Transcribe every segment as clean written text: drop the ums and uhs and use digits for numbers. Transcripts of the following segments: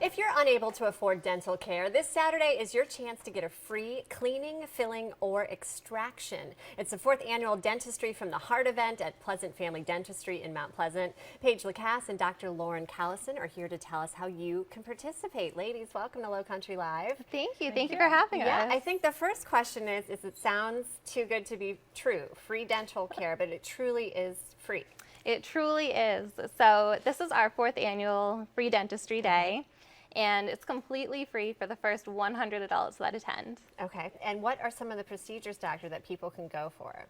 If you're unable to afford dental care, this Saturday is your chance to get a free cleaning, filling, or extraction. It's the 4th annual Dentistry from the Heart event at Pleasant Family Dentistry in Mount Pleasant. Paige Lacasse and Dr. Lauren Callison are here to tell us how you can participate. Ladies, welcome to Low Country Live. Thank you. Thank you for having us. Yeah, I think the first question is it sounds too good to be true. Free dental care, but it truly is free. It truly is. So this is our 4th annual Free Dentistry Day, and it's completely free for the first 100 adults that attend. Okay, and what are some of the procedures, doctor, that people can go for?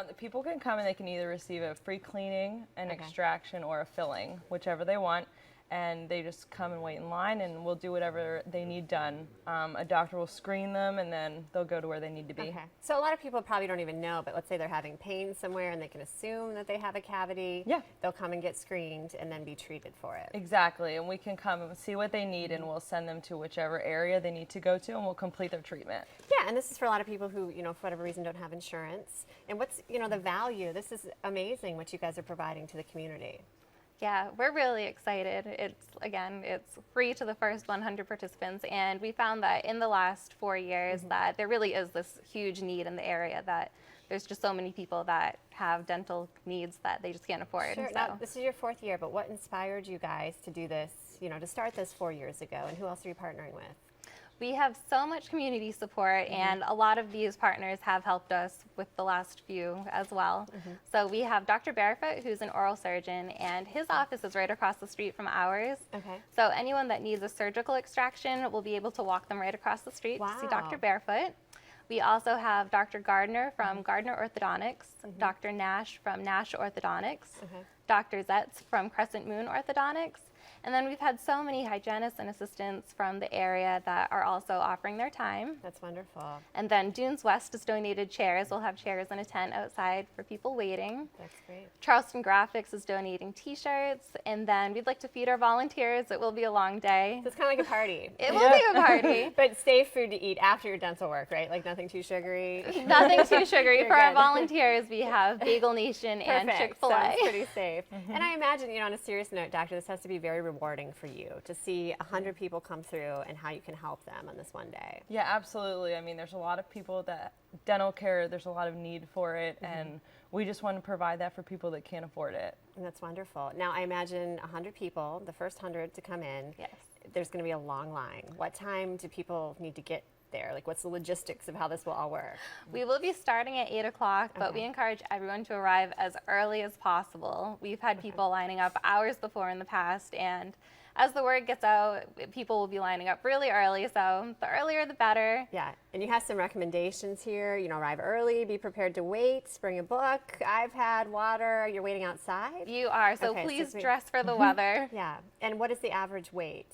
The people can come and they can either receive a free cleaning, an extraction, or a filling, whichever they want. And they just come and wait in line, and we'll do whatever they need done. A doctor will screen them, and then they'll go to where they need to be. Okay. So a lot of people probably don't even know, but let's say they're having pain somewhere and they can assume that they have a cavity. Yeah. They'll come and get screened and then be treated for it. Exactly, and we can come and see what they need, and we'll send them to whichever area they need to go to, and we'll complete their treatment. Yeah, and this is for a lot of people who, for whatever reason don't have insurance. And what's, the value? This is amazing what you guys are providing to the community. Yeah, we're really excited. It's free to the first 100 participants, and we found that in the last 4 years that there really is this huge need in the area, that there's just so many people that have dental needs that they just can't afford. Sure. So. Now, this is your 4th year, but what inspired you guys to do this, to start this 4 years ago, and who else are you partnering with? We have so much community support, and a lot of these partners have helped us with the last few as well. So we have Dr. Barefoot, who's an oral surgeon, and his office is right across the street from ours. Okay. So anyone that needs a surgical extraction will be able to walk them right across the street to see Dr. Barefoot. We also have Dr. Gardner from Gardner Orthodontics, Dr. Nash from Nash Orthodontics, Dr. Zetz from Crescent Moon Orthodontics. And then we've had so many hygienists and assistants from the area that are also offering their time. That's wonderful. And then Dunes West has donated chairs. We'll have chairs in a tent outside for people waiting. That's great. Charleston Graphics is donating t-shirts. And then we'd like to feed our volunteers. It will be a long day. So it's kind of like a party. It will be a party. But safe food to eat after your dental work, right? Like nothing too sugary. Nothing too sugary. For our good. volunteers, we have Bagel Nation and Chick-fil-A. Sounds pretty safe. And I imagine, on a serious note, doctor, this has to be very rewarding for you to see 100 people come through and how you can help them on this one day. Yeah, absolutely. I mean, there's a lot of people that dental care, there's a lot of need for it, and we just want to provide that for people that can't afford it. And that's wonderful. Now, I imagine 100 people, the first 100 to come in, Yes. there's going to be a long line. What time do people need to get there? Like, what's the logistics of how this will all work? We will be starting at 8 o'clock, but we encourage everyone to arrive as early as possible. We've had people lining up hours before in the past, and as the word gets out, people will be lining up really early, so the earlier the better. Yeah, and you have some recommendations here. Arrive early, be prepared to wait, bring a book, iPad, water. You're waiting outside? You are, so Okay, please so dress for the weather. Yeah, and what is the average wait?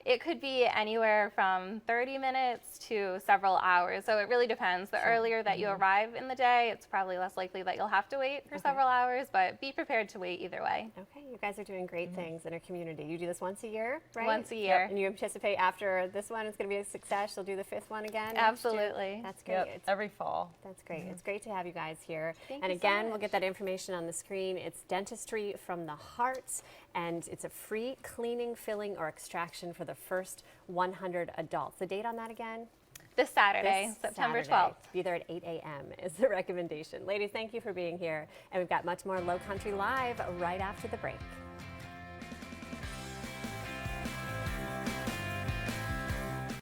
It could be anywhere from 30 minutes to several hours, so it really depends. The earlier that you arrive in the day, it's probably less likely that you'll have to wait for several hours, but be prepared to wait either way. Okay, you guys are doing great things in our community. You do this once a year, right? Once a year. And you anticipate after this one, it's going to be a success. You'll do the 5th one again? next year? Absolutely. That's great. Yep, every fall. That's great. It's great to have you guys here. Thank and you so again, we'll much. get that information on the screen. It's Dentistry from the Heart, and it's a free cleaning, filling, or extraction for the first 100 adults. The date on that again? This Saturday, This September Saturday. 12th. Be there at 8 a.m. is the recommendation. Ladies, thank you for being here. And we've got much more Low Country Live right after the break.